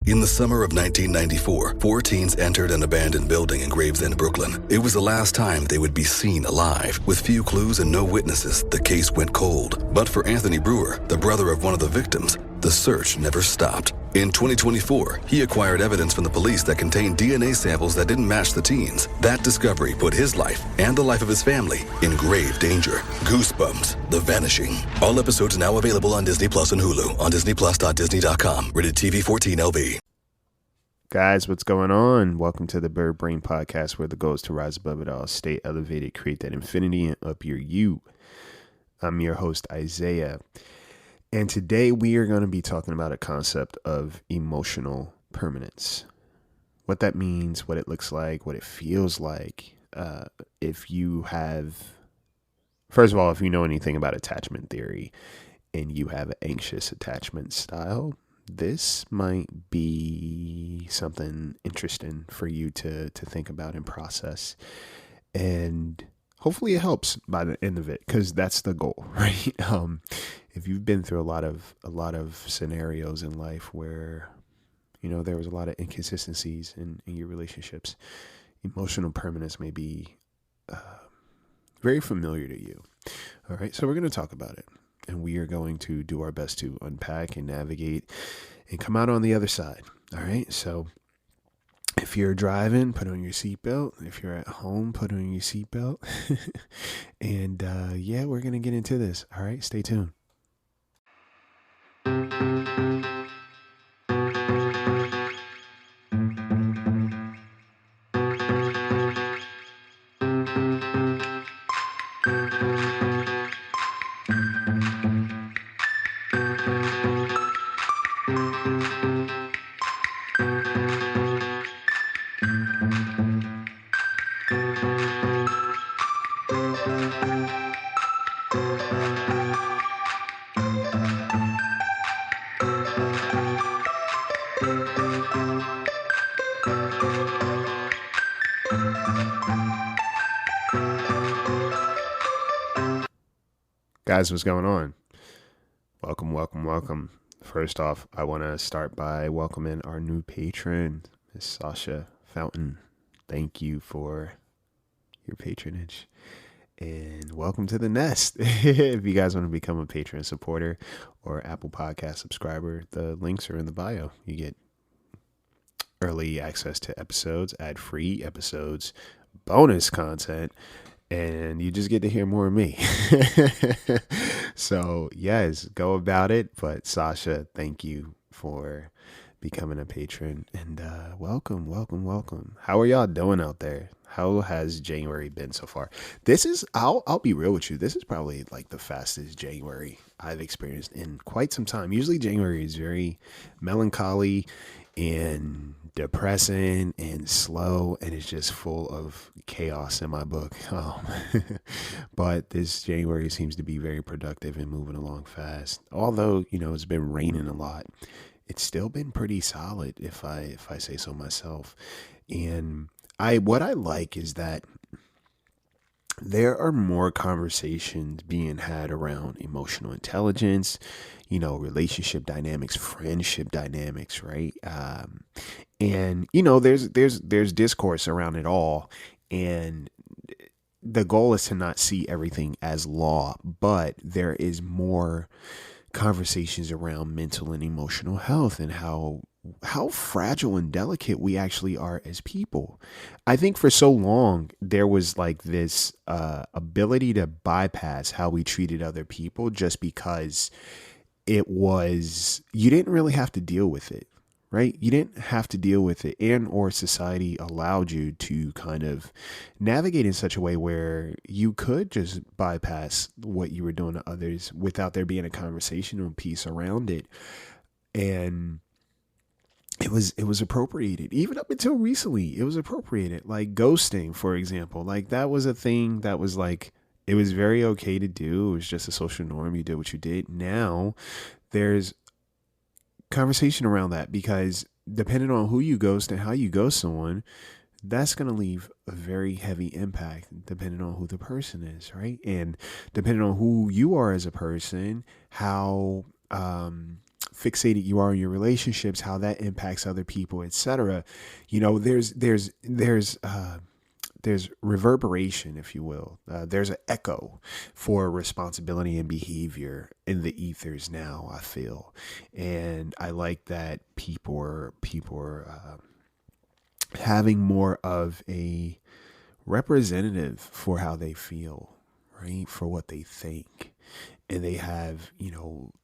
In the summer of 1994, 4 teens entered an abandoned building in Gravesend, Brooklyn. It was the last time they would be seen alive. With few clues and no witnesses, the case went cold. But for Anthony Brewer, the brother of one of the victims, the search never stopped. In 2024, he acquired evidence from the police that contained DNA samples that didn't match the teens. That discovery put his life and the life of his family in grave danger. Goosebumps, The Vanishing. All episodes now available on Disney Plus and Hulu on disneyplus.disney.com. Rated TV 14LB. Guys, what's going on? Welcome to the Bird Brain Podcast, where the goal is to rise above it all, stay elevated, create that infinity, and up your you. I'm your host, Isaiah. And today we are going to be talking about a concept of emotional permanence. What that means, what it looks like, what it feels like. If you have, first of all, if you know anything about attachment theory and you have an anxious attachment style, this might be something interesting for you to think about and process. And hopefully it helps by the end of it, because that's the goal, right? If you've been through a lot of scenarios in life where, you know, there was a lot of inconsistencies in your relationships, emotional permanence may be very familiar to you. All right, so we're going to talk about it, and we are going to do our best to unpack and navigate and come out on the other side. All right, so if you're driving, put on your seatbelt. If you're at home, put on your seatbelt. And yeah, we're going to get into this. All right, stay tuned. Guys, what's going on? Welcome. First off, I want to start by welcoming our new patron, Miss Sasha Fountain. Thank you for your patronage, and welcome to the nest. If you guys want to become a patron supporter or Apple Podcast subscriber, the links are in the bio. You get early access to episodes, ad-free episodes, bonus content, and you just get to hear more of me. So yes, go about it. But Sasha, thank you for becoming a patron, and welcome. How are y'all doing out there? How has January been so far? This is, I'll be real with you, this is probably like the fastest January I've experienced in quite some time. Usually January is very melancholy and depressing and slow, and it's just full of chaos in my book. But this January seems to be very productive and moving along fast. Although, you know, it's been raining a lot, it's still been pretty solid, if I say so myself. And what I like is that there are more conversations being had around emotional intelligence, you know, relationship dynamics, friendship dynamics, right? And you know, there's discourse around it all, and the goal is to not see everything as law, but there is more conversations around mental and emotional health and how fragile and delicate we actually are as people. I think for so long there was like this ability to bypass how we treated other people just because you didn't really have to deal with it, right? You didn't have to deal with it, and or society allowed you to kind of navigate in such a way where you could just bypass what you were doing to others without there being a conversational piece around it. And it was appropriated. Even up until recently, it was appropriated. Like ghosting, for example. Like that was a thing that was like, it was very okay to do. It was just a social norm. You did what you did. Now there's conversation around that, because depending on who you ghost and how you ghost someone, that's going to leave a very heavy impact depending on who the person is, right? And depending on who you are as a person, how fixated you are on your relationships, how that impacts other people, etc. There's reverberation, if you will. There's an echo for responsibility and behavior in the ethers now, I feel. And I like that people are having more of a representative for how they feel, right? For what they think. And they have,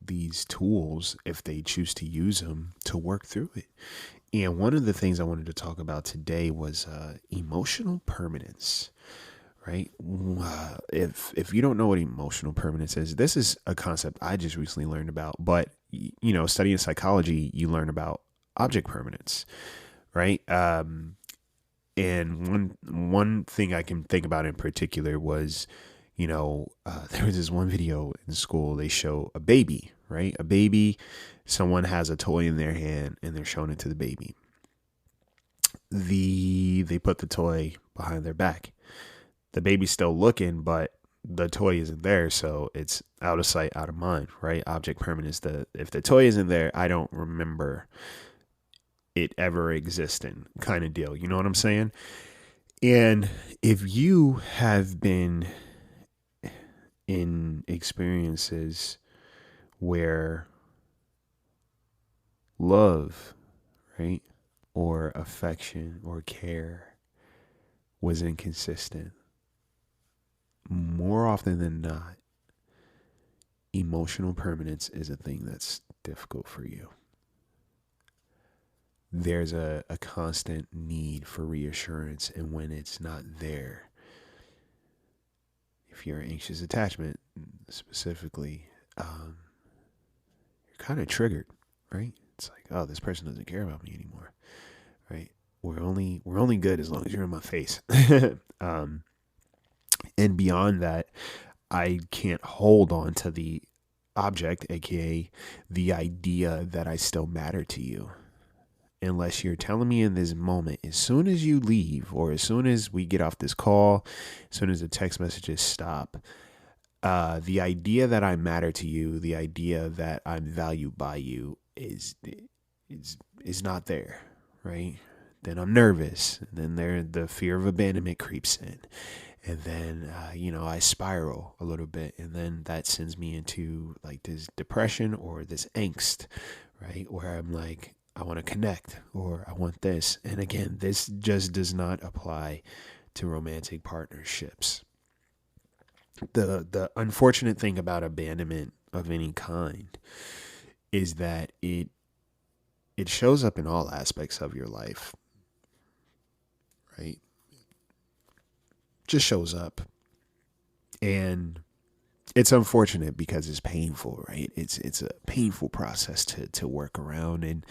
these tools, if they choose to use them, to work through it. And one of the things I wanted to talk about today was emotional permanence, right? If you don't know what emotional permanence is, this is a concept I just recently learned about. But, studying psychology, you learn about object permanence, right? And one thing I can think about in particular was, there was this one video in school. They show a baby, right? A baby, someone has a toy in their hand and they're showing it to the baby. They put the toy behind their back. The baby's still looking, but the toy isn't there, so it's out of sight, out of mind, right? Object permanence. If the toy isn't there, I don't remember it ever existing, kind of deal. You know what I'm saying? And if you have been in experiences where love, right, or affection or care was inconsistent, more often than not, emotional permanence is a thing that's difficult for you. There's a constant need for reassurance, and when it's not there, if you're an anxious attachment specifically, you're kind of triggered, right? It's like, oh, this person doesn't care about me anymore, right? We're only good as long as you're in my face. And beyond that, I can't hold on to the object, aka the idea that I still matter to you, unless you're telling me in this moment, as soon as you leave, or as soon as we get off this call, as soon as the text messages stop, the idea that I matter to you, the idea that I'm valued by you is not there, right? Then I'm nervous. And then the fear of abandonment creeps in. And then, I spiral a little bit. And then that sends me into like this depression or this angst, right? Where I'm like, I want to connect, or I want this. And again, this just does not apply to romantic partnerships. The unfortunate thing about abandonment of any kind is that it shows up in all aspects of your life, right? Just shows up. And it's unfortunate because it's painful, right? It's a painful process to work around. And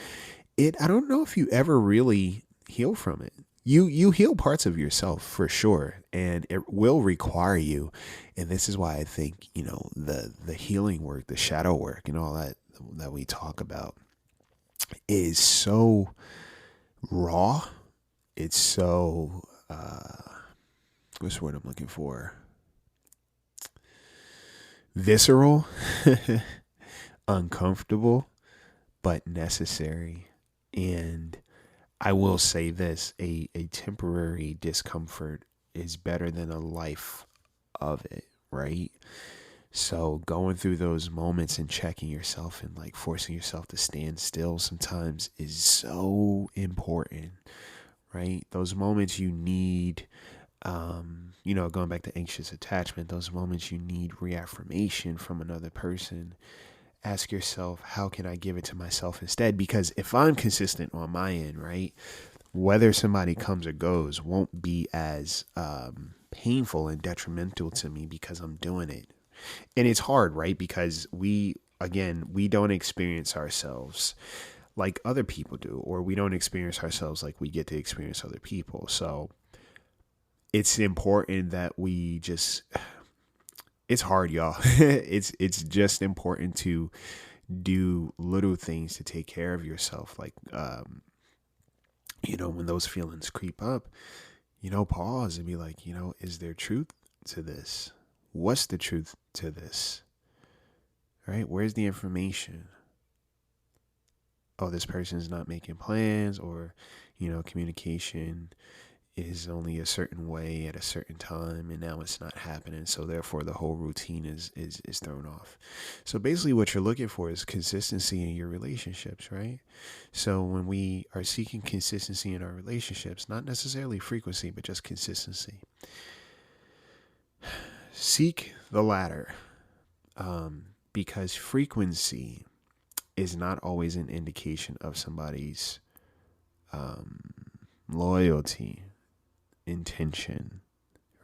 I don't know if you ever really heal from it. You heal parts of yourself for sure, and it will require you. And this is why I think, the healing work, the shadow work, and all that we talk about is so raw. It's so what's the word I'm looking for? Visceral, uncomfortable, but necessary. And I will say this, a temporary discomfort is better than a life of it, right? So going through those moments and checking yourself and like forcing yourself to stand still sometimes is so important, right? Those moments you need, going back to anxious attachment, those moments you need reaffirmation from another person. Ask yourself, how can I give it to myself instead? Because if I'm consistent on my end, right, whether somebody comes or goes won't be as painful and detrimental to me because I'm doing it. And it's hard, right? Because we don't experience ourselves like other people do, or we don't experience ourselves like we get to experience other people. So it's important that it's hard, y'all. It's just important to do little things to take care of yourself. Like, when those feelings creep up, pause and be like, is there truth to this? What's the truth to this? Right? Where's the information? oh, this person's not making plans, or, communication is only a certain way at a certain time, and now it's not happening. So therefore the whole routine is thrown off. So basically what you're looking for is consistency in your relationships, right? So when we are seeking consistency in our relationships, not necessarily frequency, but just consistency, seek the latter. Because frequency is not always an indication of somebody's loyalty, intention,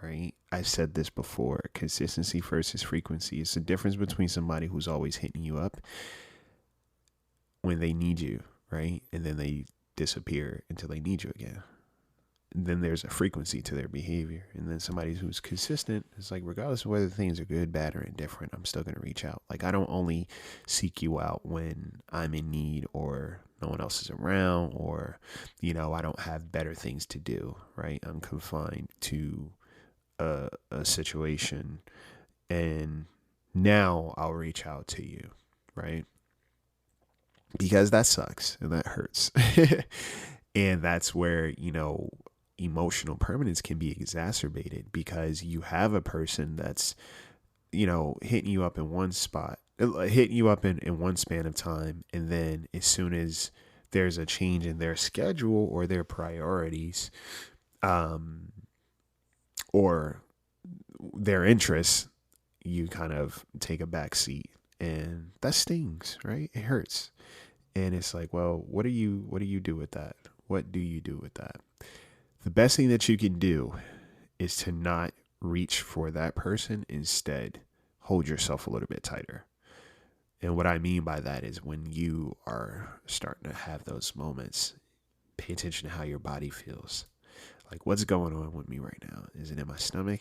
right? I've said this before. Consistency versus frequency. It's the difference between somebody who's always hitting you up when they need you, right? And then they disappear until they need you again. And then there's a frequency to their behavior. And then somebody who's consistent is like, regardless of whether things are good, bad, or indifferent, I'm still going to reach out. Like, I don't only seek you out when I'm in need or no one else is around, or, I don't have better things to do, right? I'm confined to a situation, and now I'll reach out to you, right? Because that sucks and that hurts. And that's where, emotional permanence can be exacerbated, because you have a person that's, hitting you up in one spot, hitting you up in one span of time. And then as soon as there's a change in their schedule or their priorities, or their interests, you kind of take a back seat, and that stings, right? It hurts. And it's like, well, what do you do with that? What do you do with that? The best thing that you can do is to not reach for that person. Instead, hold yourself a little bit tighter. And what I mean by that is, when you are starting to have those moments, pay attention to how your body feels. Like, what's going on with me right now? Is it in my stomach?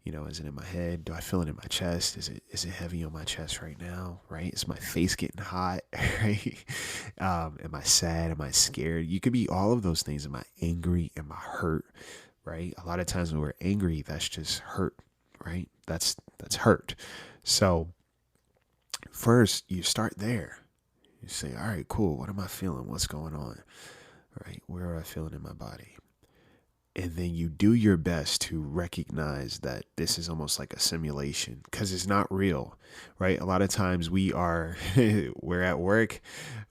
Is it in my head? Do I feel it in my chest? Is it heavy on my chest right now? Right? Is my face getting hot? Right? Am I sad? Am I scared? You could be all of those things. Am I angry? Am I hurt? Right? A lot of times when we're angry, that's just hurt, right? That's hurt. So first, you start there. You say, all right, cool. What am I feeling? What's going on? Right? Where are I feeling in my body? And then you do your best to recognize that this is almost like a simulation, because it's not real, right? A lot of times we're at work,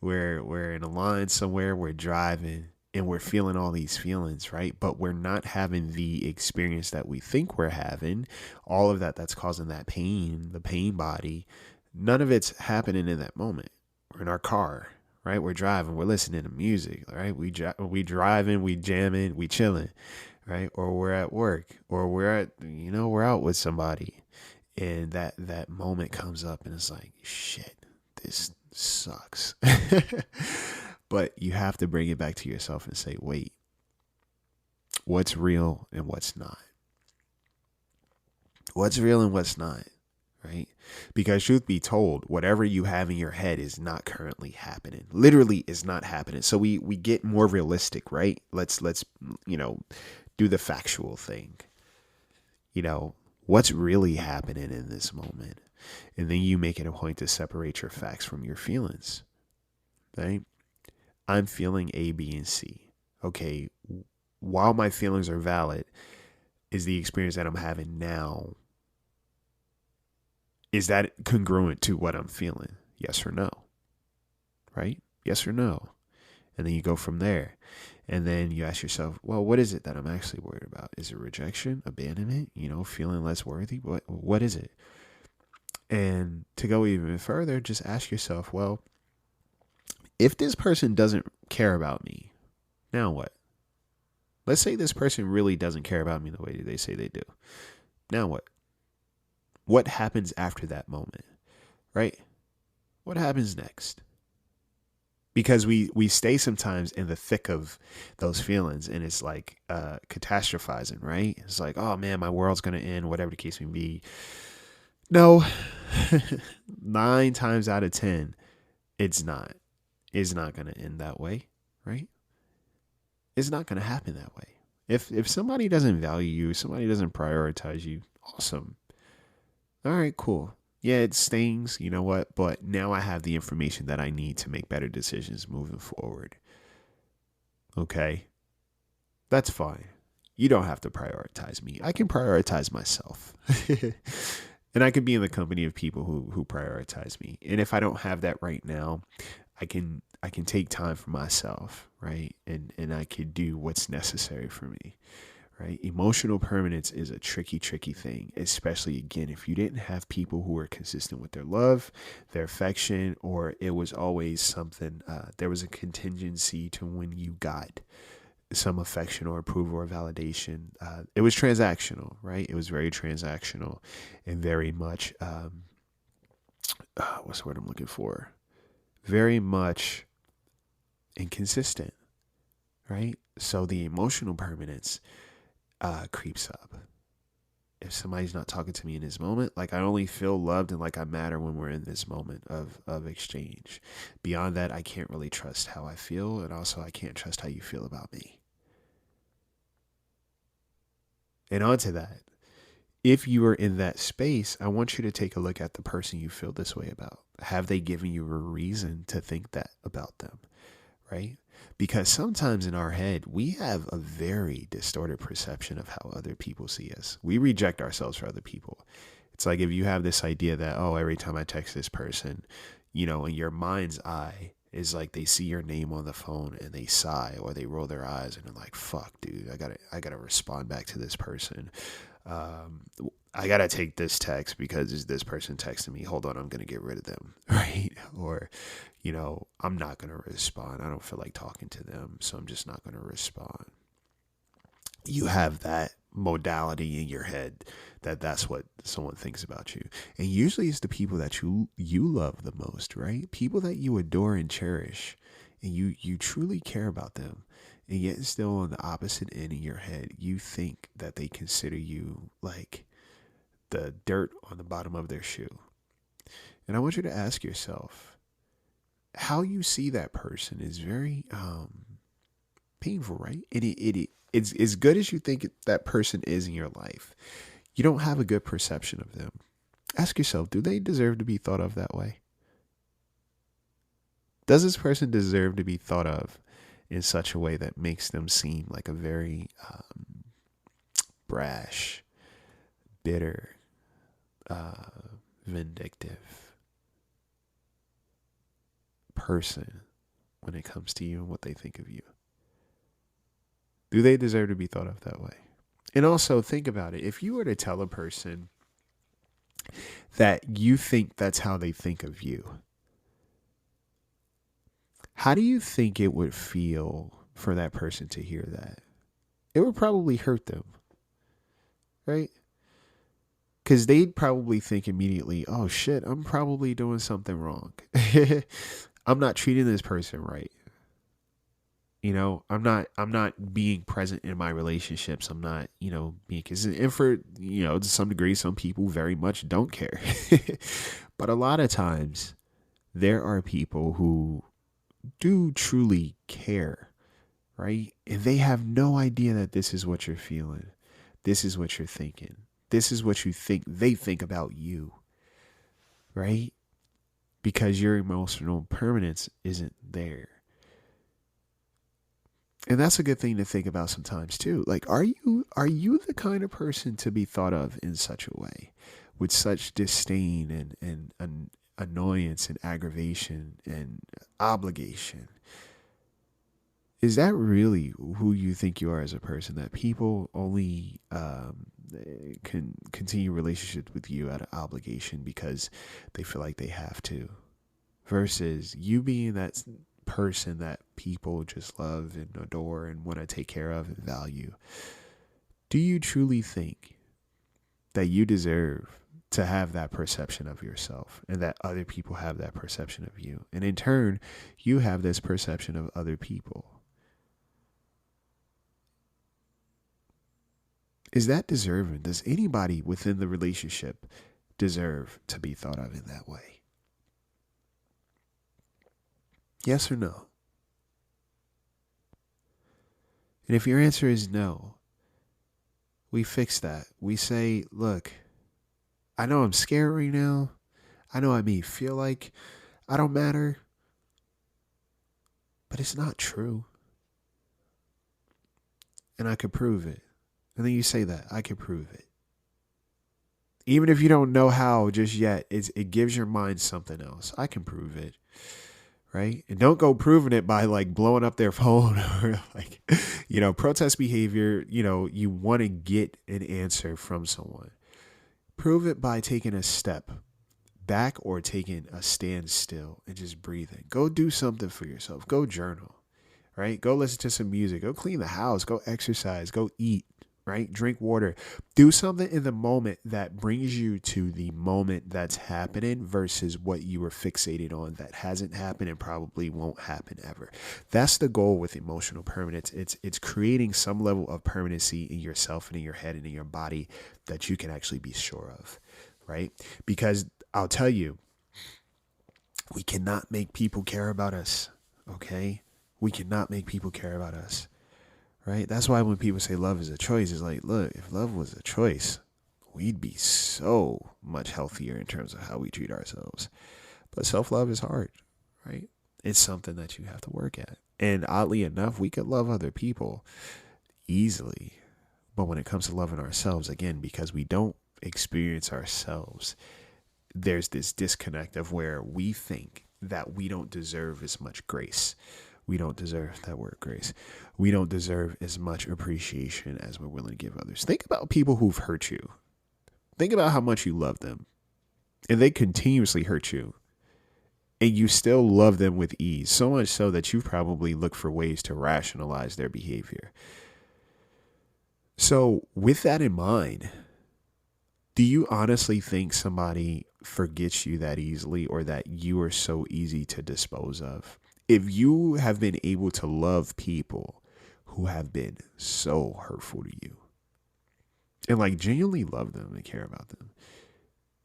we're in a line somewhere, we're driving, and we're feeling all these feelings, right? But we're not having the experience that we think we're having. All of that's causing that pain, the pain body. None of it's happening in that moment. We're in our car, right? We're driving, we're listening to music, right? We driving, we jamming, we chilling, right? Or we're at work, or we're out with somebody, and that moment comes up, and it's like, shit, this sucks. But you have to bring it back to yourself and say, wait, what's real and what's not? What's real and what's not? Right? Because truth be told, whatever you have in your head is not currently happening. Literally is not happening. So we get more realistic, right? Let's do the factual thing. What's really happening in this moment? And then you make it a point to separate your facts from your feelings. Right? I'm feeling A, B, and C. Okay, while my feelings are valid, is the experience that I'm having now, is that congruent to what I'm feeling? Yes or no? Right? Yes or no? And then you go from there. And then you ask yourself, well, what is it that I'm actually worried about? Is it rejection, abandonment, feeling less worthy? What is it? And to go even further, just ask yourself, well, if this person doesn't care about me, now what? Let's say this person really doesn't care about me the way they say they do. Now what? What happens after that moment, right? What happens next? Because we stay sometimes in the thick of those feelings, and it's like catastrophizing, right? It's like, oh man, my world's going to end, whatever the case may be. No, 9 times out of 10, it's not. It's not going to end that way, right? It's not going to happen that way. If somebody doesn't value you, somebody doesn't prioritize you, awesome. All right, cool. Yeah, it stings, you know what? But now I have the information that I need to make better decisions moving forward. Okay? That's fine. You don't have to prioritize me. I can prioritize myself. And I can be in the company of people who prioritize me. And if I don't have that right now, I can take time for myself, right? And I could do what's necessary for me, right? Emotional permanence is a tricky thing, especially again if you didn't have people who were consistent with their love, their affection, or it was always something. There was a contingency to when you got some affection or approval or validation. It was transactional, right? It was very transactional and very much, what's the word I'm looking for? Very much inconsistent, right? So the emotional permanence creeps up. If somebody's not talking to me in this moment, like I only feel loved and like I matter when we're in this moment of exchange. Beyond that, I can't really trust how I feel, and also I can't trust how you feel about me. And onto that, if you are in that space, I want you to take a look at the person you feel this way about. Have they given you a reason to think that about them, right? Because sometimes in our head, we have a very distorted perception of how other people see us. We reject ourselves for other people. It's like if you have this idea that, oh, every time I text this person, in your mind's eye, is like they see your name on the phone and they sigh or they roll their eyes and they're like, fuck, dude, I gotta respond back to this person. um, I gotta take this text because this person texting me. Hold on, I'm gonna get rid of them, right? Or, I'm not gonna respond. I don't feel like talking to them, so I'm just not gonna respond. You have that modality in your head that's what someone thinks about you, and usually it's the people that you love the most, right? People that you adore and cherish, and you truly care about them, and yet still on the opposite end in your head, you think that they consider you like the dirt on the bottom of their shoe. And I want you to ask yourself, how you see that person is very painful, right? And it's as good as you think that person is in your life. You don't have a good perception of them. Ask yourself, do they deserve to be thought of that way? Does this person deserve to be thought of in such a way that makes them seem like a very brash, bitter, vindictive person when it comes to you and what they think of you? Do they deserve to be thought of that way? And also think about it. If you were to tell a person that you think that's how they think of you, how do you think it would feel for that person to hear that? It would probably hurt them, right? Because they'd probably think immediately, oh shit, I'm probably doing something wrong. I'm not treating this person right. I'm not being present in my relationships. I'm not, being consistent. And for, to some degree, some people very much don't care. But a lot of times there are people who do truly care, right? And they have no idea that this is what you're feeling. This is what you're thinking. This is what you think they think about you, right? Because your emotional permanence isn't there. And that's a good thing to think about sometimes too. Like, are you the kind of person to be thought of in such a way, with such disdain and annoyance and aggravation and obligation? Is that really who you think you are as a person? That people only can continue relationships with you out of obligation because they feel like they have to, versus you being that person that people just love and adore and want to take care of and value? Do you truly think that you deserve to have that perception of yourself and that other people have that perception of you? And in turn, you have this perception of other people. Is that deserving? Does anybody within the relationship deserve to be thought of in that way? Yes or no? And if your answer is no, we fix that. We say, look, I know I'm scared right now, I know I may feel like I don't matter, but it's not true. And I could prove it. And then you say that, I could prove it. Even if you don't know how just yet, it gives your mind something else. I can prove it. Right? And don't go proving it by like blowing up their phone or like, protest behavior. You want to get an answer from someone. Prove it by taking a step back or taking a standstill and just breathing. Go do something for yourself. Go journal, right? Go listen to some music. Go clean the house. Go exercise. Go eat, right? Drink water. Do something in the moment that brings you to the moment that's happening versus what you were fixated on that hasn't happened and probably won't happen ever. That's the goal with emotional permanence. It's creating some level of permanency in yourself and in your head and in your body that you can actually be sure of, right? Because I'll tell you, we cannot make people care about us, okay? We cannot make people care about us. Right? That's why when people say love is a choice, it's like, look, if love was a choice, we'd be so much healthier in terms of how we treat ourselves. But self-love is hard, right? It's something that you have to work at. And oddly enough, we could love other people easily. But when it comes to loving ourselves, again, because we don't experience ourselves, there's this disconnect of where we think that we don't deserve as much grace. We don't deserve that word grace. We don't deserve as much appreciation as we're willing to give others. Think about people who've hurt you. Think about how much you love them. And they continuously hurt you. And you still love them with ease. So much so that you probably look for ways to rationalize their behavior. So with that in mind, do you honestly think somebody forgets you that easily or that you are so easy to dispose of? If you have been able to love people who have been so hurtful to you and like genuinely love them and care about them,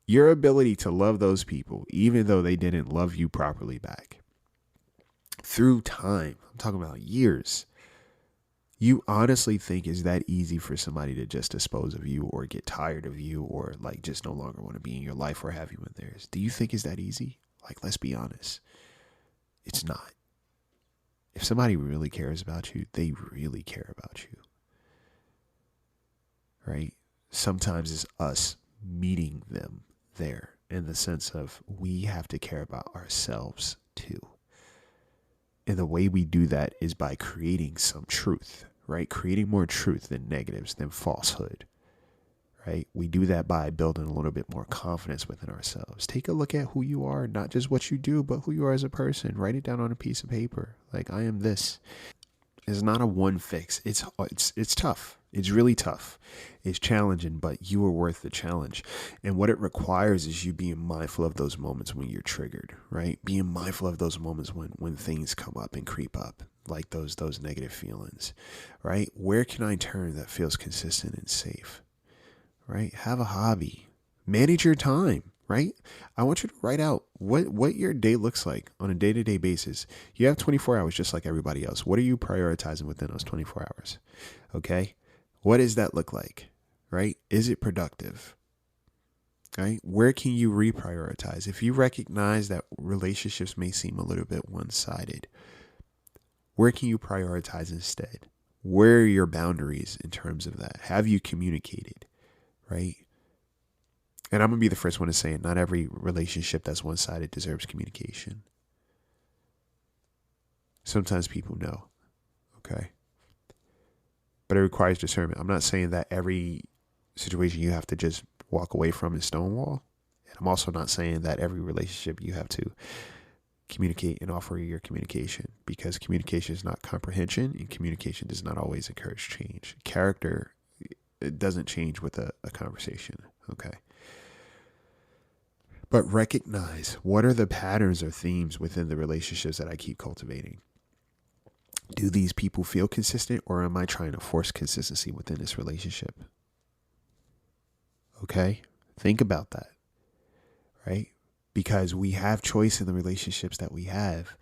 your ability to love those people, even though they didn't love you properly back through time, I'm talking about years, you honestly think is that easy for somebody to just dispose of you or get tired of you or like just no longer want to be in your life or have you in theirs? Do you think is that easy? Like, let's be honest. It's not. If somebody really cares about you, they really care about you. Right? Sometimes it's us meeting them there in the sense of we have to care about ourselves too. And the way we do that is by creating some truth, right? Creating more truth than negatives, than falsehood. Right? We do that by building a little bit more confidence within ourselves. Take a look at who you are, not just what you do, but who you are as a person. Write it down on a piece of paper. Like, I am this. It's not a one fix. It's tough. It's really tough. It's challenging, but you are worth the challenge. And what it requires is you being mindful of those moments when you're triggered, right? Being mindful of those moments when things come up and creep up, like those negative feelings, right? Where can I turn that feels consistent and safe? Right? Have a hobby. Manage your time, right? I want you to write out what your day looks like on a day-to-day basis. You have 24 hours just like everybody else. What are you prioritizing within those 24 hours? Okay? What does that look like? Right? Is it productive? Right? Where can you reprioritize? If you recognize that relationships may seem a little bit one-sided, where can you prioritize instead? Where are your boundaries in terms of that? Have you communicated? Right? And I'm going to be the first one to say it. Not every relationship that's one-sided deserves communication. Sometimes people know. Okay? But it requires discernment. I'm not saying that every situation you have to just walk away from and stonewall. And I'm also not saying that every relationship you have to communicate and offer your communication, because communication is not comprehension and communication does not always encourage change. Character, it doesn't change with a conversation. Okay. But recognize what are the patterns or themes within the relationships that I keep cultivating. Do these people feel consistent, or am I trying to force consistency within this relationship? Okay. Think about that. Right? Because we have choice in the relationships that we have.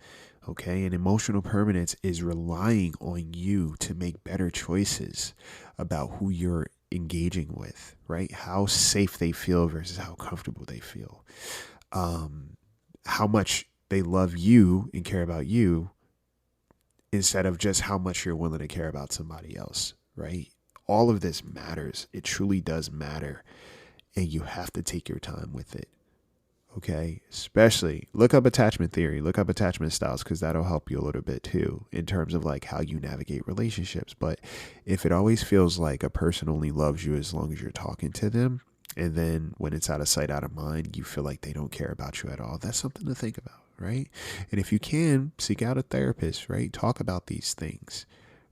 Okay. And emotional permanence is relying on you to make better choices about who you're engaging with, right? How safe they feel versus how comfortable they feel. how much they love you and care about you instead of just how much you're willing to care about somebody else, right? All of this matters. It truly does matter. And you have to take your time with it. Okay. Especially look up attachment theory, look up attachment styles, because that'll help you a little bit too in terms of like how you navigate relationships. But if it always feels like a person only loves you as long as you're talking to them, and then when it's out of sight, out of mind, you feel like they don't care about you at all, that's something to think about, right? And if you can, seek out a therapist, right? Talk about these things,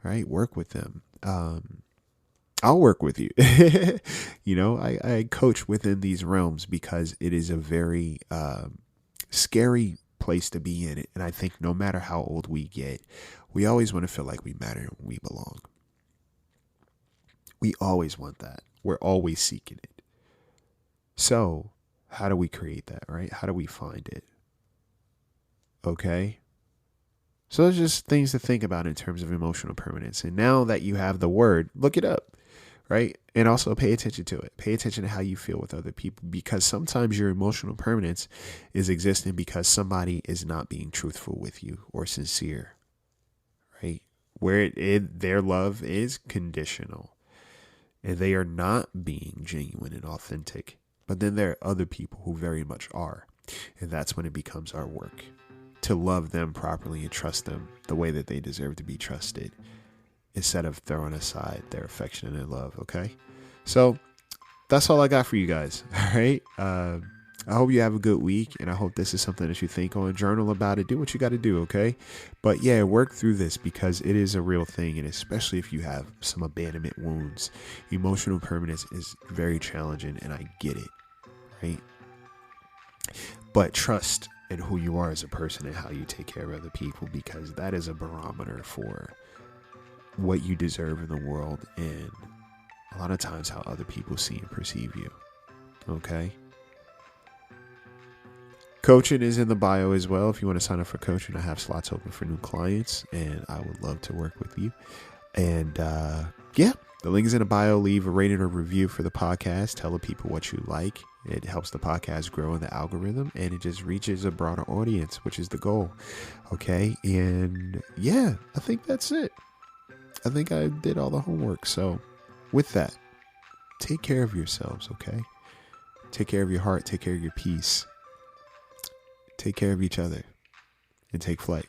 right? Work with them. I'll work with you. I coach within these realms because it is a very scary place to be in it. And I think no matter how old we get, we always want to feel like we matter and we belong. We always want that. We're always seeking it. So how do we create that, right? How do we find it? Okay. So those are just things to think about in terms of emotional permanence. And now that you have the word, look it up. Right. And also pay attention to it. Pay attention to how you feel with other people, because sometimes your emotional permanence is existing because somebody is not being truthful with you or sincere. Right. Where their love is conditional and they are not being genuine and authentic. But then there are other people who very much are. And that's when it becomes our work to love them properly and trust them the way that they deserve to be trusted, instead of throwing aside their affection and their love. Okay. So that's all I got for you guys. All right. I hope you have a good week, and I hope this is something that you think on, journal about it, do what you got to do. Okay. But yeah, work through this because it is a real thing. And especially if you have some abandonment wounds, emotional permanence is very challenging, and I get it. Right. But trust in who you are as a person and how you take care of other people, because that is a barometer for what you deserve in the world, and a lot of times how other people see and perceive you. Okay. Coaching is in the bio as well. If you want to sign up for coaching, I have slots open for new clients, and I would love to work with you. And the link is in the bio. Leave a rating or review for the podcast. Tell the people what you like. It helps the podcast grow in the algorithm, and it just reaches a broader audience, which is the goal. Okay. And yeah, I think that's it. I think I did all the homework. So with that, take care of yourselves, okay? Take care of your heart. Take care of your peace. Take care of each other. And take flight.